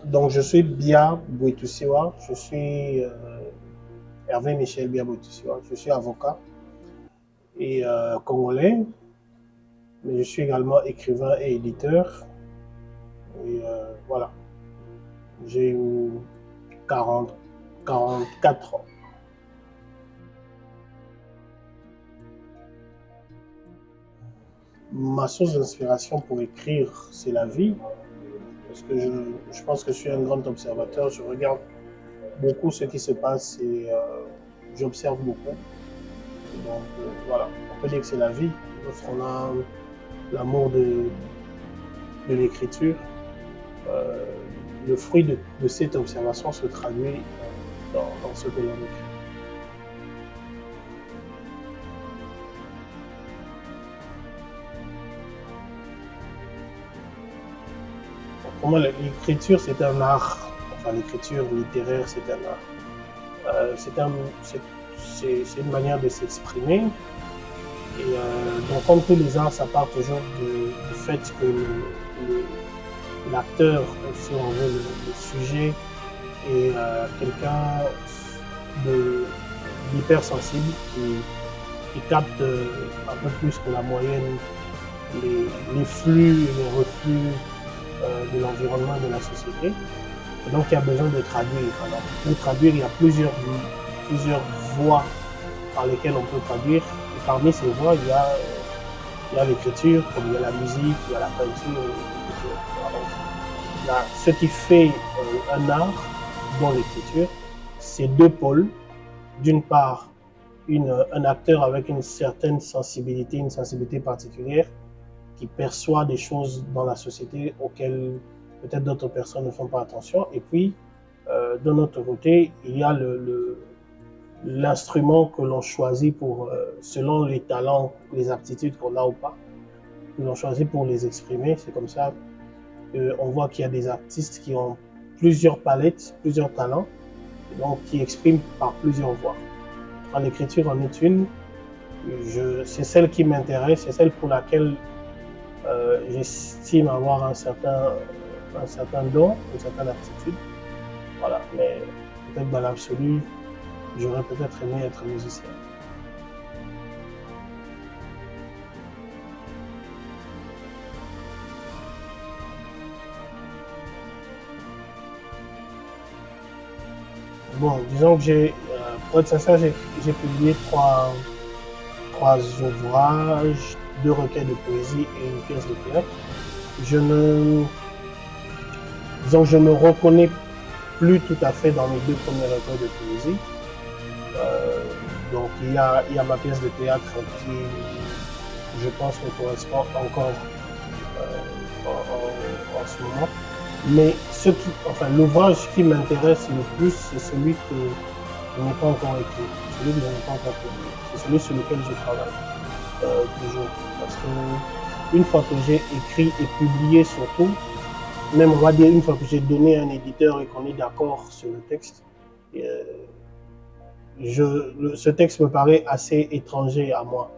Donc, je suis Bia Boitusiwa, je suis Hervé Michel Bia Boitusiwa, je suis avocat et congolais, mais je suis également écrivain et éditeur. Et voilà, j'ai eu 40, 44 ans. Ma source d'inspiration pour écrire, c'est la vie, parce que je pense que je suis un grand observateur, je regarde beaucoup ce qui se passe et j'observe beaucoup. Donc voilà, on peut dire que c'est la vie. Lorsqu'on a l'amour de l'écriture, euh, le fruit de cette observation se traduit dans ce que l'on écrit. Pour moi, l'écriture, c'est un art. Enfin, l'écriture littéraire, c'est un art. C'est une manière de s'exprimer. Et donc, comme tous les arts, ça part toujours du fait que l'acteur, si on veut, le sujet, est quelqu'un d'hypersensible qui capte un peu plus que la moyenne les flux et les reflux de l'environnement et de la société. Et donc, il y a besoin de traduire. Alors, pour traduire, il y a plusieurs voies par lesquelles on peut traduire. Et parmi ces voies, il y a l'écriture, comme il y a la musique, il y a la peinture. Là, ce qui fait un art, dont l'écriture, c'est deux pôles. D'une part, un acteur avec une certaine sensibilité, une sensibilité particulière, qui perçoit des choses dans la société auxquelles peut-être d'autres personnes ne font pas attention. Et puis, de notre côté, il y a l'instrument que l'on choisit pour, selon les talents, les aptitudes qu'on a ou pas, que l'on choisit pour les exprimer. C'est comme ça qu'on voit qu'il y a des artistes qui ont plusieurs palettes, plusieurs talents, et donc qui expriment par plusieurs voies. L'écriture en est une. C'est celle qui m'intéresse, c'est celle pour laquelle j'estime avoir un certain don, une certaine aptitude. Voilà, mais peut-être dans l'absolu, j'aurais peut-être aimé être musicien. Bon, disons que pour être sincère, j'ai publié trois ouvrages, deux recueils de poésie et une pièce de théâtre. Disons que je me reconnais plus tout à fait dans mes deux premiers recueils de poésie. Donc il y a ma pièce de théâtre qui, je pense, me correspond encore en ce moment. Mais l'ouvrage qui m'intéresse le plus, c'est celui que je n'ai pas encore écrit, celui que je n'ai pas encore publié. C'est celui sur lequel je travaille toujours. Parce que une fois que j'ai écrit et publié surtout, même on va dire une fois que j'ai donné à un éditeur et qu'on est d'accord sur le texte, ce texte me paraît assez étranger à moi.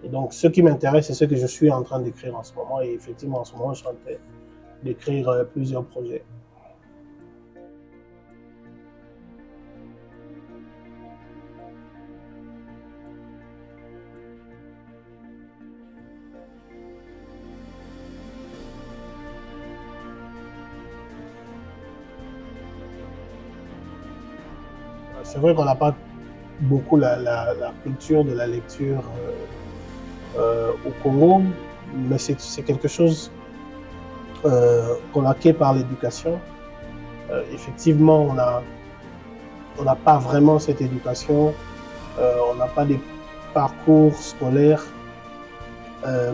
Et donc ce qui m'intéresse, c'est ce que je suis en train d'écrire en ce moment. Et effectivement, en ce moment, je suis en train d'écrire plusieurs projets. C'est vrai qu'on n'a pas beaucoup la culture de la lecture au Congo, mais c'est quelque chose qu'on acquiert par l'éducation. Effectivement, on n'a pas vraiment cette éducation, on n'a pas des parcours scolaires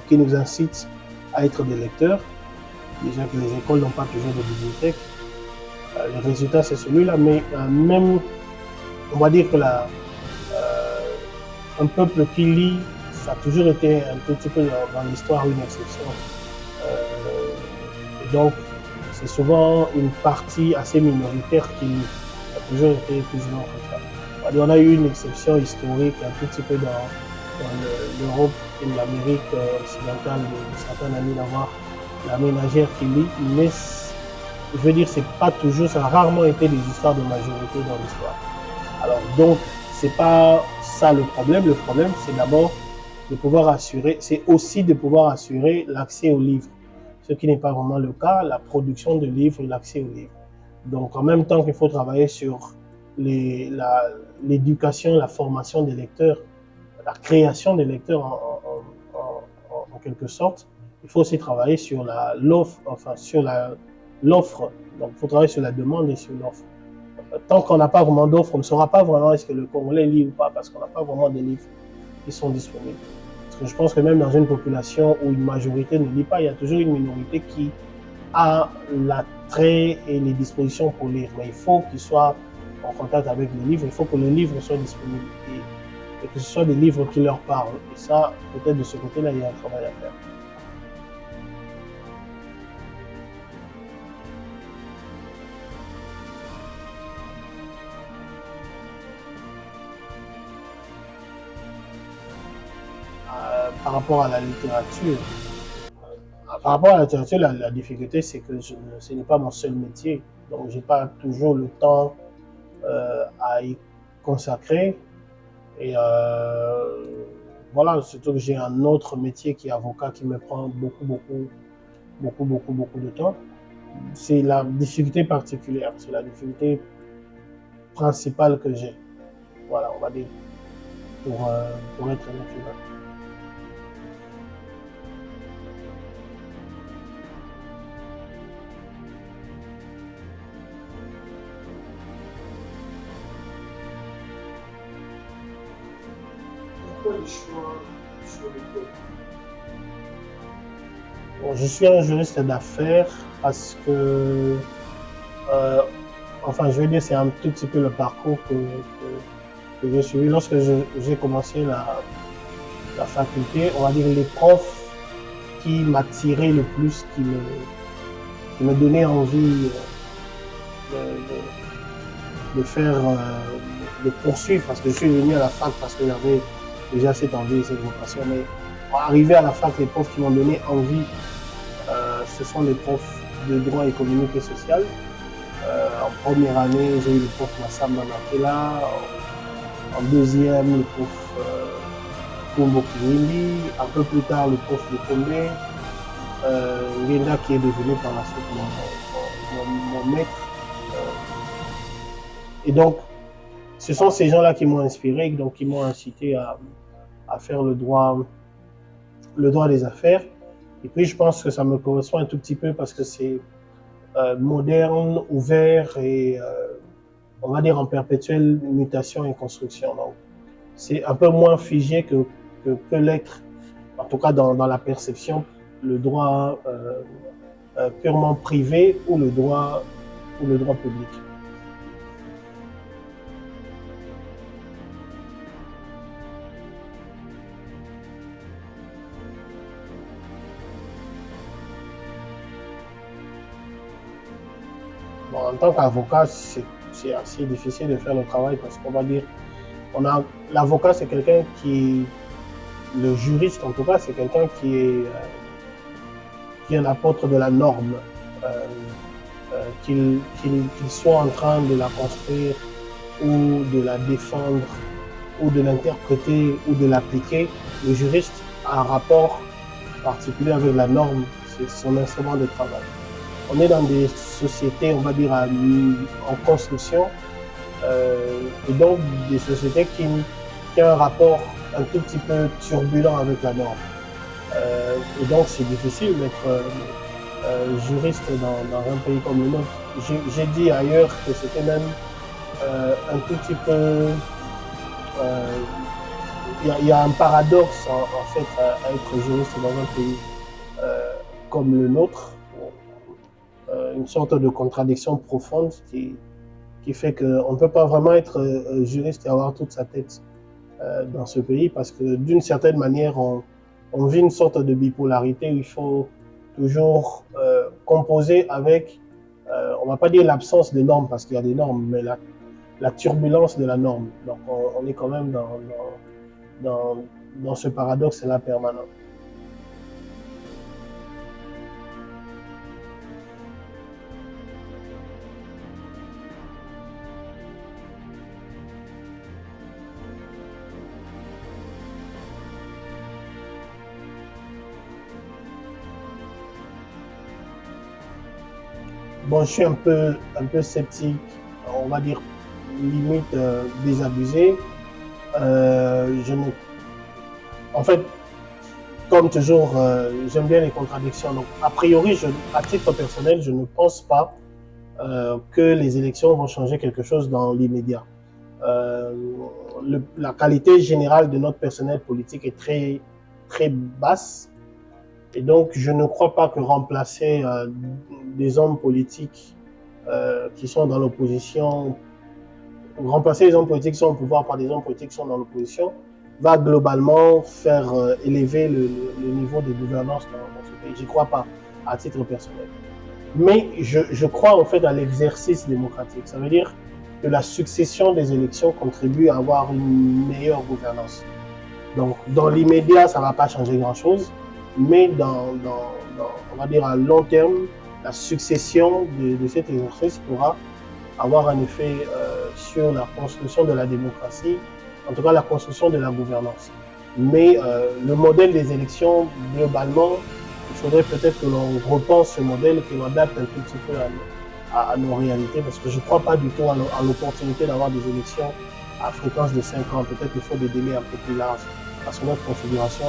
qui nous incitent à être des lecteurs. Déjà que les écoles n'ont pas toujours de bibliothèque. Le résultat, c'est celui-là, mais même, on va dire que un peuple qui lit, ça a toujours été un petit peu dans l'histoire une exception. Et donc, c'est souvent une partie assez minoritaire qui a toujours été plus ou moins comme ça. On a eu une exception historique un petit peu dans l'Europe in l'Amérique occidentale de certaines années d'avoir la ménagère qui lit, mais je veux dire, c'est pas toujours, ça a rarement été des histoires de majorité dans l'histoire. Alors donc, c'est pas ça le problème. Le problème, c'est d'abord de pouvoir assurer, c'est aussi de pouvoir assurer l'accès aux livres, ce qui n'est pas vraiment le cas, la production de livres et l'accès aux livres. Donc, en même temps qu'il faut travailler sur l'éducation, la formation des lecteurs, la création des lecteurs en quelque sorte, il faut aussi travailler sur l'offre, enfin sur l'offre. Donc, il faut travailler sur la demande et sur l'offre. Tant qu'on n'a pas vraiment d'offre, on ne saura pas vraiment est-ce que le Congolais lit ou pas, parce qu'on n'a pas vraiment de livres qui sont disponibles. Parce que je pense que même dans une population où une majorité ne lit pas, il y a toujours une minorité qui a l'attrait et les dispositions pour lire. Mais il faut qu'ils soient en contact avec le livre, il faut que le livre soit disponible et que ce soit des livres qui leur parlent. Et ça, peut-être de ce côté-là, il y a un travail à faire. Par rapport à la littérature, la difficulté, c'est que ce n'est pas mon seul métier. Donc, je n'ai pas toujours le temps à y consacrer. Et voilà, surtout que j'ai un autre métier qui est avocat qui me prend beaucoup de temps. C'est la difficulté particulière, c'est la difficulté principale que j'ai. Voilà, on va dire, pour être un écrivain. Pourquoi le choix sur le code? Bon, je suis un juriste d'affaires parce que, euh, enfin, je veux dire, c'est un tout petit peu le parcours que j'ai suivi. Lorsque j'ai commencé la faculté, on va dire les profs qui m'attiraient le plus, qui me donnaient envie de faire, de poursuivre, parce que je suis venu à la fac parce que j'avais déjà cette envie et cette vocation. Mais arrivé à la fac, les profs qui m'ont donné envie, ce sont les profs de droit économique et social. En première année, j'ai eu le prof Massamba Makela. En deuxième, le prof Kumbo Kiwindi. Un peu plus tard, le prof de Kombe. Ngenda qui est devenu par la suite mon maître. Et donc, ce sont ces gens-là qui m'ont inspiré, donc qui m'ont incité à faire le droit des affaires. Et puis, je pense que ça me correspond un tout petit peu parce que c'est moderne, ouvert et on va dire en perpétuelle mutation et construction. Donc, c'est un peu moins figé que peut l'être, en tout cas dans la perception, le droit purement privé ou le droit public. Bon, en tant qu'avocat, c'est assez difficile de faire le travail parce qu'on va dire, l'avocat, c'est quelqu'un qui, le juriste en tout cas, c'est quelqu'un qui est un apôtre de la norme, qu'il soit en train de la construire ou de la défendre ou de l'interpréter ou de l'appliquer. Le juriste a un rapport particulier avec la norme, c'est son instrument de travail. On est dans des sociétés, on va dire, en construction, et donc des sociétés qui ont un rapport un tout petit peu turbulent avec la norme. Et donc c'est difficile d'être juriste dans un pays comme le nôtre. J'ai dit ailleurs que c'était même un tout petit peu... Il y a un paradoxe en fait à être juriste dans un pays comme le nôtre, une sorte de contradiction profonde qui fait qu'on ne peut pas vraiment être juriste et avoir toute sa tête dans ce pays parce que d'une certaine manière, on vit une sorte de bipolarité où il faut toujours composer avec, on ne va pas dire l'absence de normes parce qu'il y a des normes, mais la turbulence de la norme. Donc on est quand même dans dans ce paradoxe-là permanent. Bon, je suis un peu sceptique, on va dire limite désabusé. Je ne... En fait, comme toujours, j'aime bien les contradictions. Donc, a priori, à titre personnel, je ne pense pas que les élections vont changer quelque chose dans l'immédiat. Euh, la qualité générale de notre personnel politique est très basse. Et donc, je ne crois pas que remplacer des hommes politiques qui sont dans l'opposition, remplacer les hommes politiques qui sont au pouvoir par des hommes politiques qui sont dans l'opposition, va globalement faire élever le niveau de gouvernance dans ce pays. Je n'y crois pas, à titre personnel. Mais je crois en fait à l'exercice démocratique. Ça veut dire que la succession des élections contribue à avoir une meilleure gouvernance. Donc, dans l'immédiat, ça ne va pas changer grand-chose, mais on va dire à long terme, la succession de cet exercice pourra avoir un effet sur la construction de la démocratie, en tout cas la construction de la gouvernance. Mais le modèle des élections, globalement, il faudrait peut-être que l'on repense ce modèle et que l'on adapte un tout petit peu à nos réalités, parce que je ne crois pas du tout à l'opportunité d'avoir des élections à fréquence de 5 ans. Peut-être qu'il faut des délais un peu plus larges, parce que notre configuration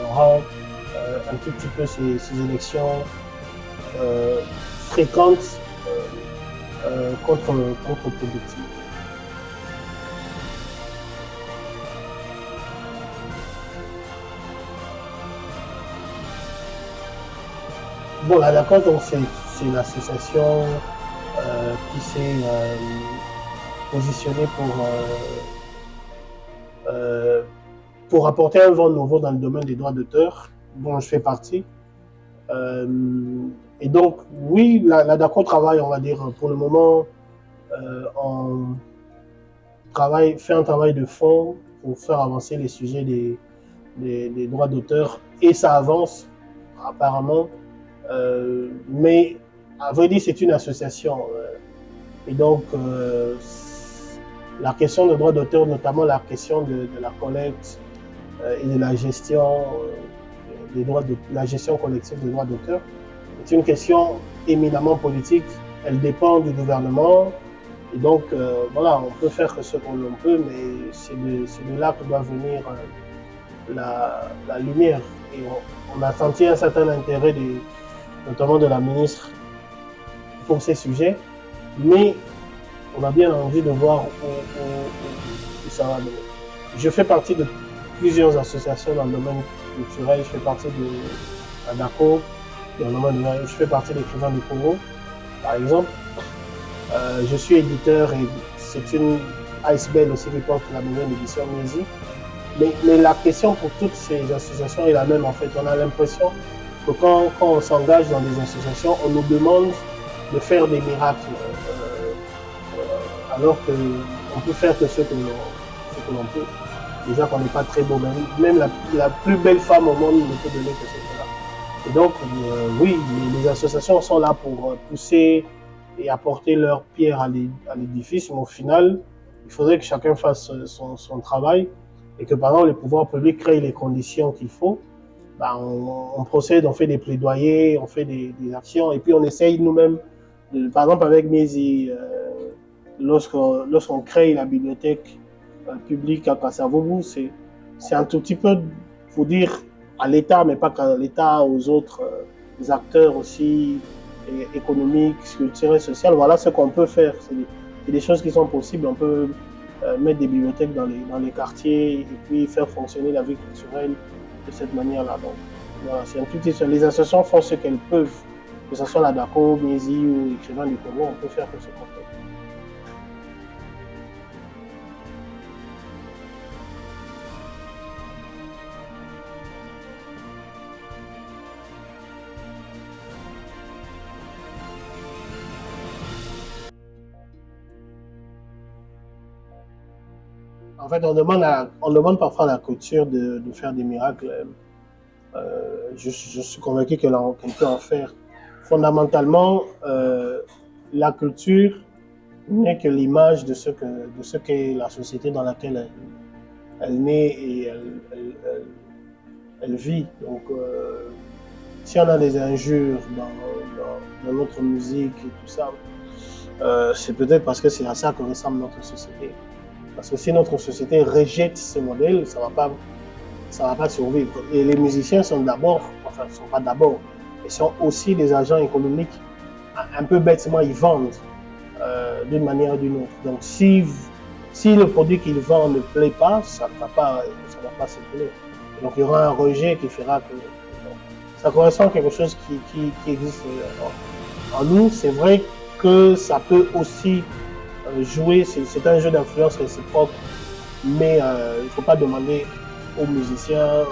rend un tout petit peu ces élections fréquentes contre-productives. Bon, la DACOT, c'est l'association qui s'est positionnée pour apporter un vent nouveau dans le domaine des droits d'auteur, dont je fais partie. Et donc, oui, la DACO travaille, on va dire, pour le moment, fait un travail de fond pour faire avancer les sujets des droits d'auteur, et ça avance, apparemment. Mais, à vrai dire, c'est une association. Et donc, la question des droits d'auteur, notamment la question de la collecte et de la gestion la gestion collective des droits d'auteur, c'est une question éminemment politique. Elle dépend du gouvernement. Et donc, voilà, on peut faire ce qu'on peut, mais c'est de là que doit venir la lumière. Et on a senti un certain intérêt, notamment de la ministre, pour ces sujets, mais on a bien envie de voir où ça va mener. Je fais partie de plusieurs associations dans le domaine culturel. Je fais partie de la DACO, je fais partie des écrivains du Congo, par exemple. Je suis éditeur et c'est une ASBL aussi qui porte la maison d'édition Miesi. Mais la question pour toutes ces associations est la même en fait. On a l'impression que quand on s'engage dans des associations, on nous demande de faire des miracles, alors qu'on peut faire que ce que l'on peut. Déjà qu'on n'est pas très beau, même la plus belle femme au monde ne peut donner que ce que là. Et donc, oui, les associations sont là pour pousser et apporter leur pierre à l'édifice, mais au final, il faudrait que chacun fasse son travail et que, par exemple, les pouvoirs publics créent les conditions qu'il faut. Ben, on procède, on fait des plaidoyers, on fait des actions, et puis on essaye nous-mêmes, par exemple avec Miesi, lorsqu'on crée la bibliothèque publique à Kasavubu, c'est un tout petit peu pour dire à l'État, mais pas qu'à l'État, aux autres acteurs aussi économiques, culturels, sociaux. Voilà ce qu'on peut faire. C'est des choses qui sont possibles. On peut mettre des bibliothèques dans les quartiers et puis faire fonctionner la vie culturelle de cette manière-là. Donc, voilà, c'est un tout petit peu. Les associations font ce qu'elles peuvent, que ce soit la DACO, Miesi ou Écrivains du Congo, on peut faire que ce qu'on peut. En fait, on demande parfois à la culture de faire des miracles. Je suis convaincu qu'elle peut en faire. Fondamentalement, la culture n'est que l'image de ce qu'est la société dans laquelle elle naît et elle vit. Donc, si on a des injures dans notre musique et tout ça, c'est peut-être parce que c'est à ça que ressemble notre société. Parce que si notre société rejette ce modèle, ça va pas survivre. Et les musiciens sont d'abord, enfin, ils ne sont pas d'abord, ils sont aussi des agents économiques. Un peu bêtement, ils vendent d'une manière ou d'une autre. Donc, si le produit qu'ils vendent ne plaît pas, ça ne va pas se plaire. Donc, il y aura un rejet qui fera que. Donc, ça correspond à quelque chose qui existe en nous. C'est vrai que ça peut aussi jouer, c'est un jeu d'influence réciproque, mais il ne faut pas demander aux musiciens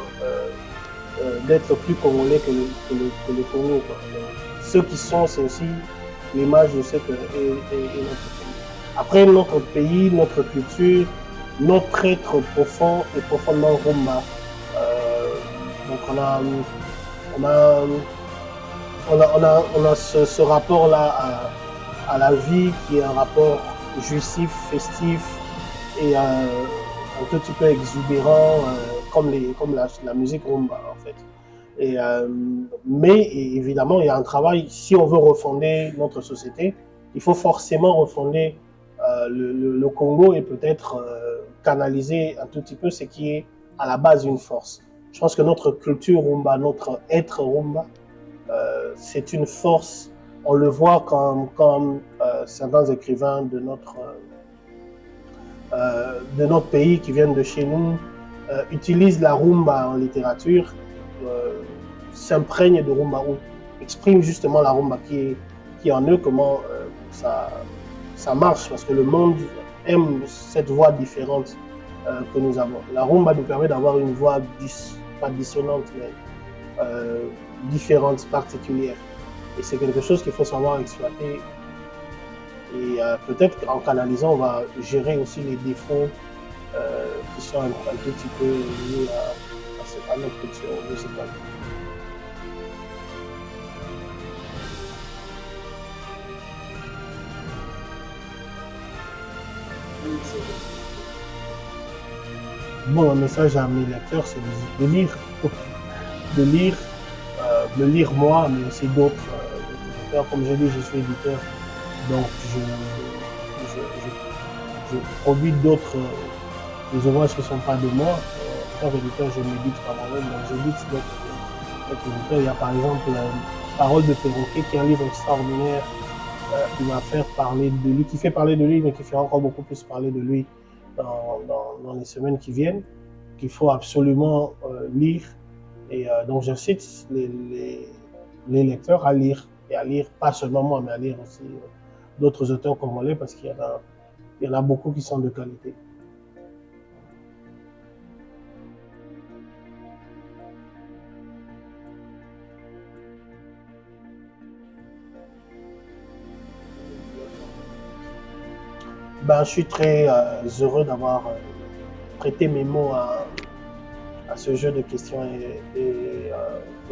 d'être plus congolais que le Congo. Quoi. Donc, ceux qui sont, c'est aussi l'image de ce que est notre pays. Après, notre pays, notre culture, notre être profond est profondément rumba. Donc on a ce rapport-là à la vie qui est un rapport jouissif, festif et un tout petit peu exubérant, comme la musique rumba en fait. Et, mais évidemment, il y a un travail. Si on veut refonder notre société, il faut forcément refonder le Congo et peut-être canaliser un tout petit peu ce qui est à la base une force. Je pense que notre culture rumba, notre être rumba, c'est une force. On le voit comme certains écrivains de notre pays qui viennent de chez nous utilisent la rumba en littérature, s'imprègnent de rumba ou expriment justement la rumba qui est en eux, comment ça marche, parce que le monde aime cette voix différente que nous avons. La rumba nous permet d'avoir une voix pas dissonante, mais différente, particulière. Et c'est quelque chose qu'il faut savoir exploiter. Et peut-être qu'en canalisant, on va gérer aussi les défauts qui sont un tout petit peu liés à notre culture. Je sais pas. Bon, un message à mes lecteurs, c'est de lire, de lire, de lire moi, mais aussi d'autres éditeurs. Comme je dis, je suis éditeur, donc je produis d'autres ouvrages qui ne sont pas de moi. En tant qu'éditeur, je m'édite pas moi-même, donc j'édite d'autres éditeurs. Il y a par exemple Parole de Perroquet, qui est un livre extraordinaire qui va faire parler de lui, qui fait parler de lui, mais qui fera encore beaucoup plus parler de lui dans les semaines qui viennent, qu'il faut absolument lire. Et donc j'incite les lecteurs à lire, et à lire pas seulement moi, mais à lire aussi d'autres auteurs congolais, parce qu'il y en a beaucoup qui sont de qualité. Ben, je suis très heureux d'avoir prêté mes mots à ce jeu de questions et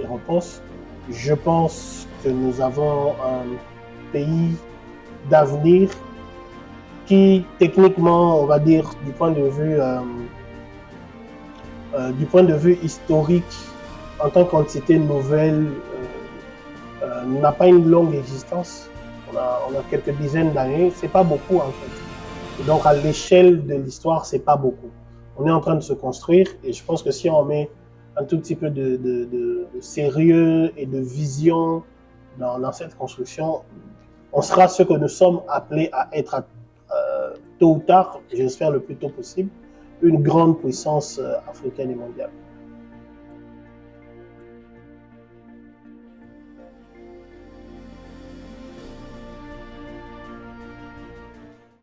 réponses. Je pense que nous avons un pays d'avenir qui, techniquement, on va dire, du point de vue historique, en tant qu'entité nouvelle, n'a pas une longue existence. On a quelques dizaines d'années, c'est pas beaucoup en fait. Et donc à l'échelle de l'histoire, c'est pas beaucoup. On est en train de se construire et je pense que si on met un tout petit peu de sérieux et de vision dans cette construction, on sera ce que nous sommes appelés à être tôt ou tard, j'espère le plus tôt possible, une grande puissance africaine et mondiale.